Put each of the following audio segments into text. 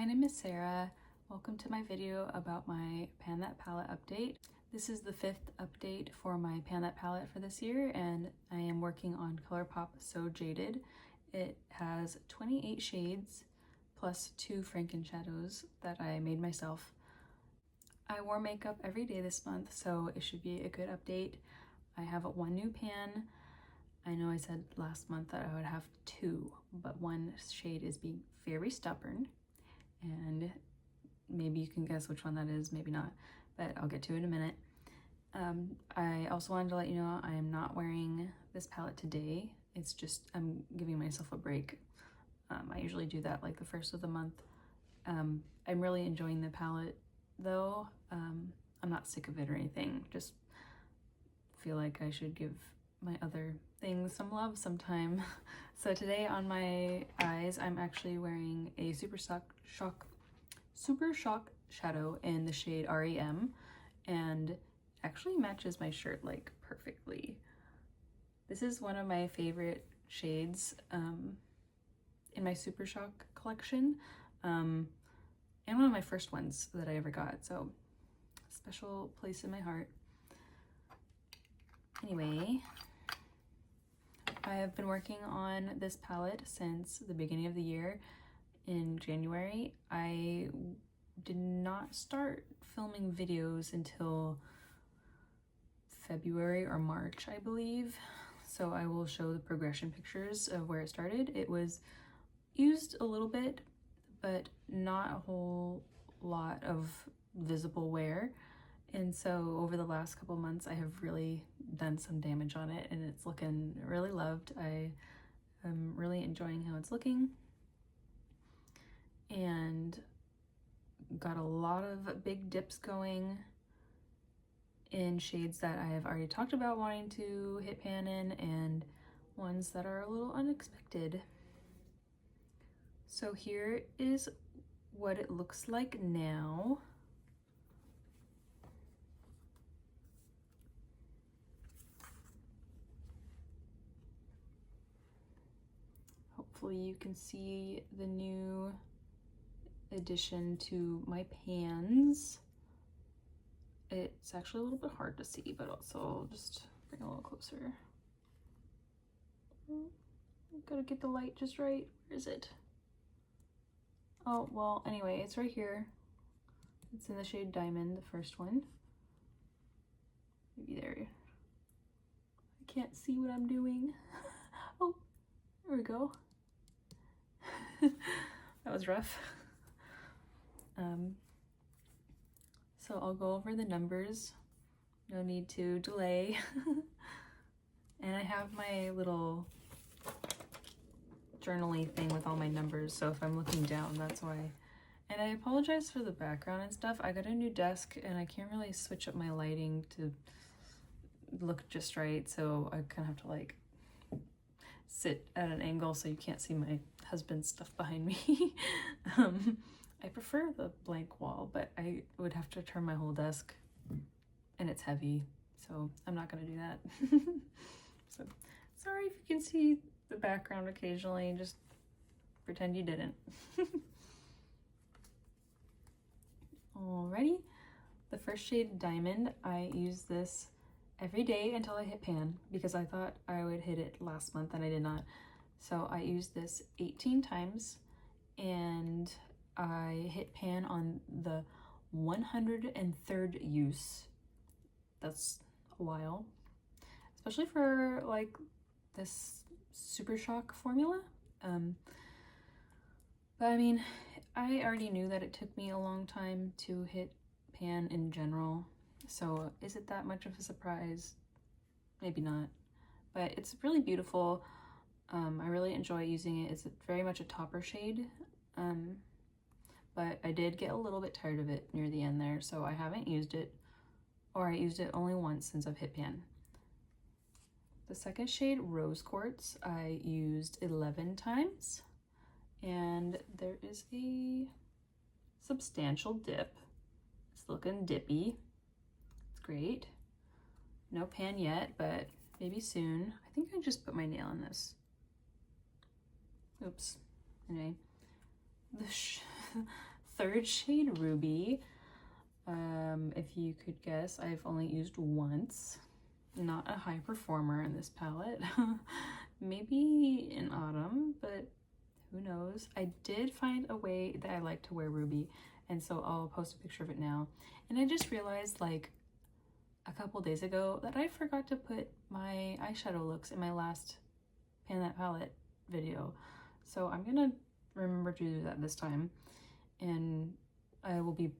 My name is Sarah. Welcome to my video about my Pan That palette update. This is the 5th update for my Pan That palette for this year, and I am working on Colourpop So Jaded. It has 28 shades plus 2 Franken shadows that I made myself. I wore makeup every day this month, so it should be a good update. I have one new pan. I know I said last month that I would have 2, but one shade is being very stubborn, and maybe you can guess which one that is, maybe not, but I'll get to it in a minute. I also wanted to let you know I am not wearing this palette today. It's just I'm giving myself a break. I usually do that like the first of the month. I'm really enjoying the palette though. I'm not sick of it or anything, just feel like I should give my other things some love sometime. So today on my eyes, I'm actually wearing a Super Shock shadow in the shade REM, and it actually matches my shirt like perfectly. This is one of my favorite shades in my Super Shock collection, and one of my first ones that I ever got, so special place in my heart. Anyway, I have been working on this palette since the beginning of the year. In January, I did not start filming videos until February or March, I believe. So I will show the progression pictures of where it started. It was used a little bit, but not a whole lot of visible wear. And so over the last couple months, I have really done some damage on it, and it's looking really loved. I am really enjoying how it's looking, and got a lot of big dips going in shades that I have already talked about wanting to hit pan in, and ones that are a little unexpected. So here is what it looks like now. Hopefully you can see the new addition to my pans. It's actually a little bit hard to see, but also I'll just bring it a little closer. Gotta get the light just right. Where is it? Oh, well, anyway, it's right here. It's in the shade Diamond, the first one. Maybe there. I can't see what I'm doing. Oh, there we go. That was rough. So I'll go over the numbers. No need to delay. And I have my little journaling thing with all my numbers, so if I'm looking down, that's why. And I apologize for the background and stuff. I got a new desk and I can't really switch up my lighting to look just right, so I kind of have to like sit at an angle so you can't see my husband's stuff behind me. I prefer the blank wall, but I would have to turn my whole desk, and it's heavy, so I'm not gonna do that. So sorry if you can see the background occasionally, just pretend you didn't. Alrighty, the first shade Diamond, I use this every day until I hit pan, because I thought I would hit it last month and I did not. So I used this 18 times, and I hit pan on the 103rd use. That's a while, especially for like this Super Shock formula. But I mean, I already knew that it took me a long time to hit pan in general, so is it that much of a surprise? Maybe not, but it's really beautiful. I really enjoy using it. It's very much a topper shade, but I did get a little bit tired of it near the end there, so I haven't used it, or I used it only once since I've hit pan. The second shade, Rose Quartz, I used 11 times, and there is a substantial dip. It's looking dippy. It's great. No pan yet, but maybe soon. I think I just put my nail in this. Oops. Anyway, third shade Ruby. If you could guess, I've only used once. Not a high performer in this palette. Maybe in autumn, but who knows. I did find a way that I like to wear Ruby, and so I'll post a picture of it now. And I just realized like a couple days ago that I forgot to put my eyeshadow looks in my last Pan That Palette video. So I'm gonna remember to do that this time, and I will be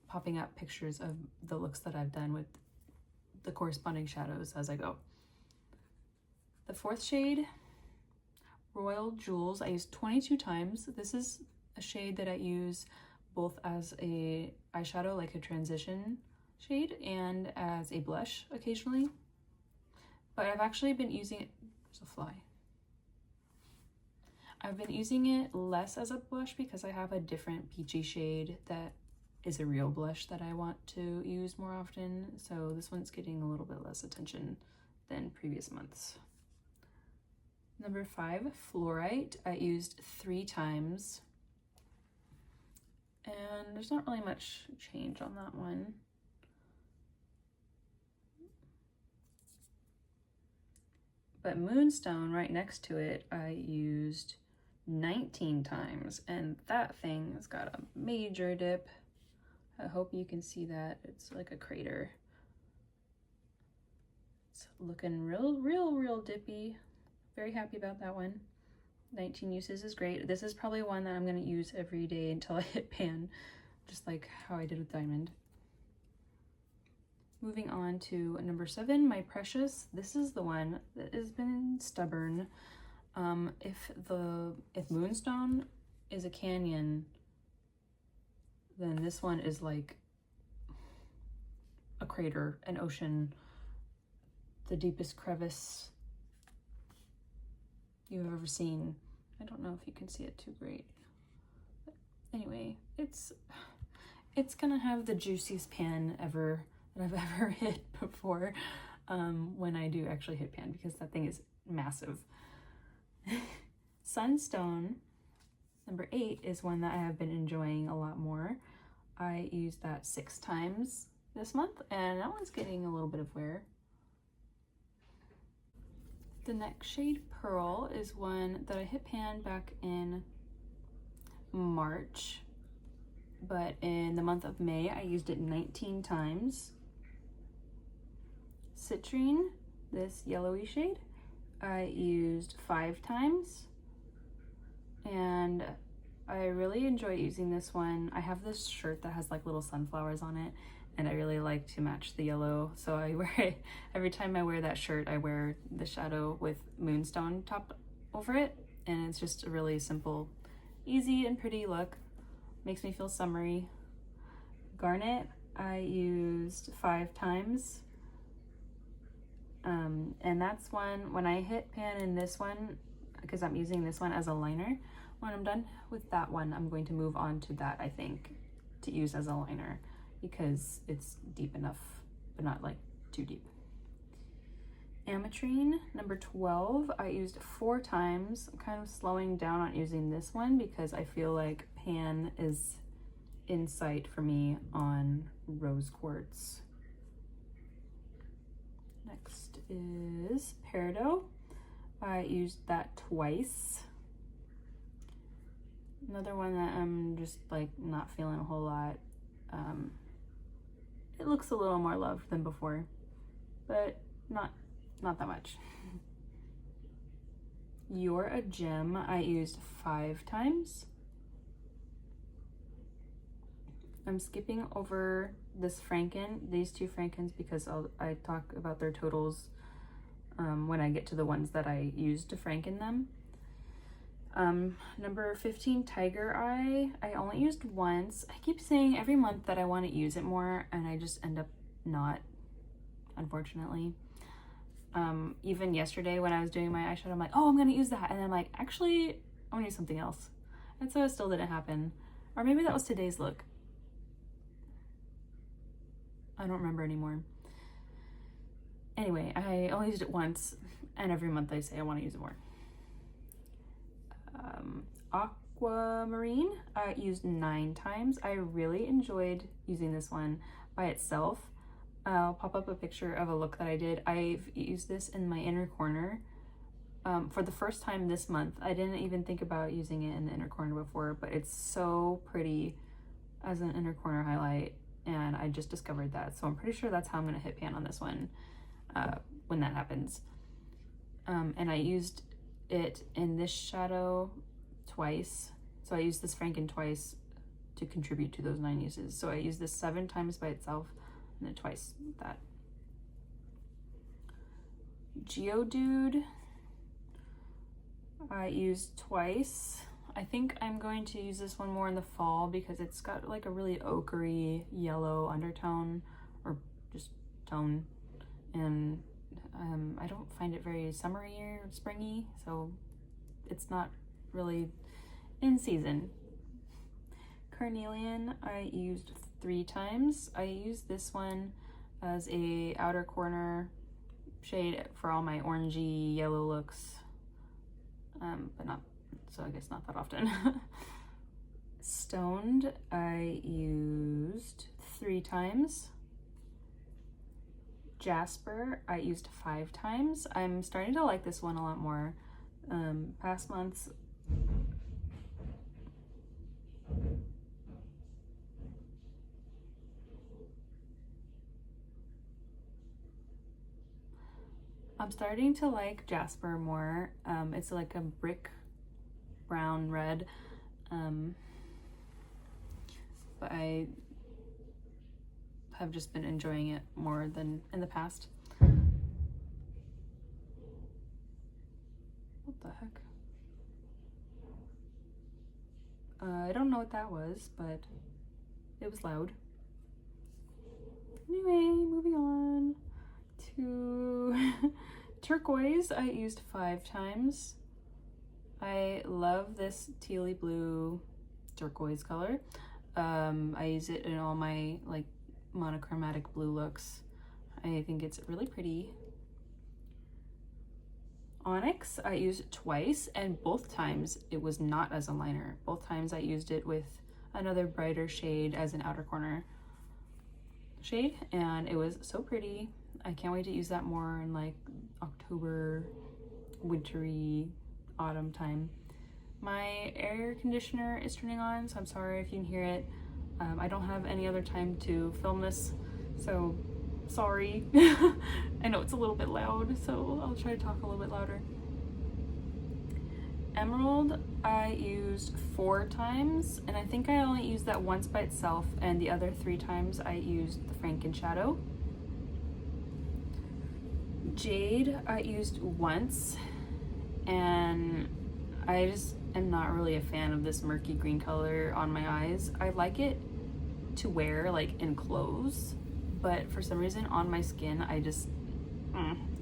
popping up pictures of the looks that I've done with the corresponding shadows as I go. The fourth shade, Royal Jewels, I used 22 times. This is a shade that I use both as a eyeshadow, like a transition shade, and as a blush occasionally. But I've actually been using it, there's a fly. I've been using it less as a blush because I have a different peachy shade that is a real blush that I want to use more often. So this one's getting a little bit less attention than previous months. Number 5, Fluorite. I used 3 times. And there's not really much change on that one. But Moonstone, right next to it, I used 19 times, and that thing's got a major dip. I hope you can see that. It's like a crater. It's looking real dippy. Very happy about that one. 19 uses is great. This is probably one that I'm going to use every day until I hit pan, just like how I did with Diamond. Moving on to number 7, My Precious. This is the one that has been stubborn. If Moonstone is a canyon, then this one is like a crater, an ocean, the deepest crevice you've ever seen. I don't know if you can see it too great. But anyway, it's gonna have the juiciest pan ever that I've ever hit before, when I do actually hit pan, because that thing is massive. Sunstone, number 8, is one that I have been enjoying a lot more. I used that 6 times this month, and that one's getting a little bit of wear. The next shade, Pearl, is one that I hit pan back in March, but in the month of May, I used it 19 times. Citrine, this yellowy shade, I used 5 times, and I really enjoy using this one. I have this shirt that has like little sunflowers on it, and I really like to match the yellow, so I wear it every time I wear that shirt. I wear the shadow with Moonstone top over it, and it's just a really simple, easy and pretty look. Makes me feel summery. Garnet, I used 5 times, and that's one, when I hit pan in this one, because I'm using this one as a liner, when I'm done with that one, I'm going to move on to that, I think, to use as a liner, because it's deep enough, but not like too deep. Ametrine, number 12, I used 4 times. I'm kind of slowing down on using this one because I feel like pan is in sight for me on rose quartz. Next is Peridot. I used that twice. Another one that I'm just like not feeling a whole lot. It looks a little more loved than before, but not that much. You're a Gem, I used 5 times. I'm skipping over this Franken, these 2 Frankens, because I talk about their totals when I get to the ones that I used to Franken them. Number 15, Tiger Eye, I only used once. I keep saying every month that I want to use it more, and I just end up not, unfortunately. Even yesterday when I was doing my eyeshadow, I'm like, oh, I'm gonna use that, and then I'm like, actually, I'm gonna use something else. And so it still didn't happen. Or maybe that was today's look. I don't remember anymore. Anyway, I only used it once, and every month I say I want to use it more. Aquamarine, I used 9 times. I really enjoyed using this one by itself. I'll pop up a picture of a look that I did. I've used this in my inner corner for the first time this month. I didn't even think about using it in the inner corner before, but it's so pretty as an inner corner highlight, and I just discovered that. So I'm pretty sure that's how I'm gonna hit pan on this one when that happens. And I used it in this shadow twice. So I used this Franken twice to contribute to those 9 uses. So I used this 7 times by itself and then twice that. Geodude, I used twice. I think I'm going to use this one more in the fall because it's got like a really ochre yellow undertone or just tone, and I don't find it very summery or springy, so it's not really in season. Carnelian, I used 3 times. I used this one as a outer corner shade for all my orangey yellow looks, but not, so I guess not that often. Stoned, I used 3 times. Jasper, I used 5 times. I'm starting to like this one a lot more. Past months, I'm starting to like Jasper more. It's like a brick brown red, but I have just been enjoying it more than in the past. What the heck? I don't know what that was, but it was loud. Anyway, moving on to turquoise. I used 5 times. I love this tealy blue turquoise color. I use it in all my like monochromatic blue looks. I think it's really pretty. Onyx, I used twice, and both times it was not as a liner. Both times I used it with another brighter shade as an outer corner shade, and it was so pretty. I can't wait to use that more in like October, wintry, autumn time. My air conditioner is turning on, so I'm sorry if you can hear it. I don't have any other time to film this, so sorry. I know it's a little bit loud, so I'll try to talk a little bit louder. Emerald, I used 4 times, and I think I only used that once by itself, and the other 3 times I used the Franken Shadow. Jade, I used once, and I just am not really a fan of this murky green color on my eyes. I like it to wear like in clothes, but for some reason on my skin, I just,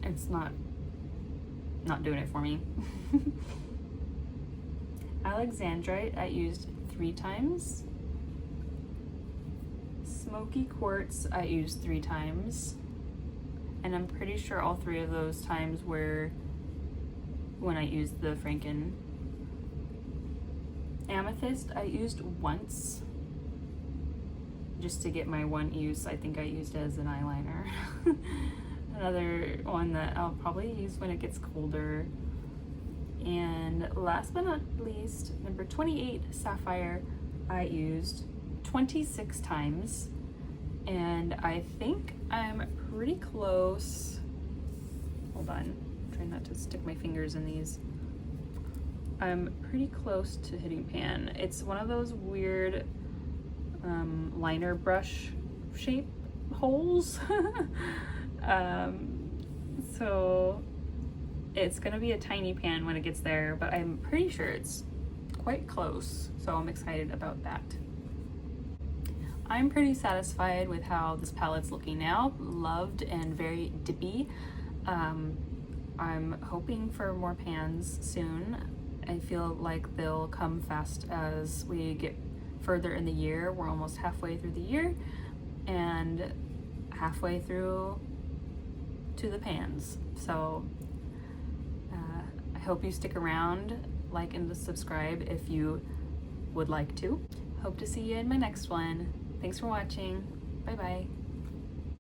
it's not doing it for me. Alexandrite, I used 3 times. Smoky Quartz, I used 3 times. And I'm pretty sure all 3 of those times were when I used the Franken. Amethyst, I used once, just to get my one use. I think I used it as an eyeliner. Another one that I'll probably use when it gets colder. And last but not least, number 28, Sapphire, I used 26 times. And I think I'm pretty close. Hold on, I'm trying not to stick my fingers in these. I'm pretty close to hitting pan. It's one of those weird liner brush shape holes. So it's gonna be a tiny pan when it gets there, but I'm pretty sure it's quite close, so I'm excited about that. I'm pretty satisfied with how this palette's looking now. Loved and very dippy. I'm hoping for more pans soon. I feel like they'll come fast as we get further in the year. We're almost halfway through the year and halfway through to the pans. So I hope you stick around, like and subscribe if you would like to. Hope to see you in my next one. Thanks for watching. Bye bye.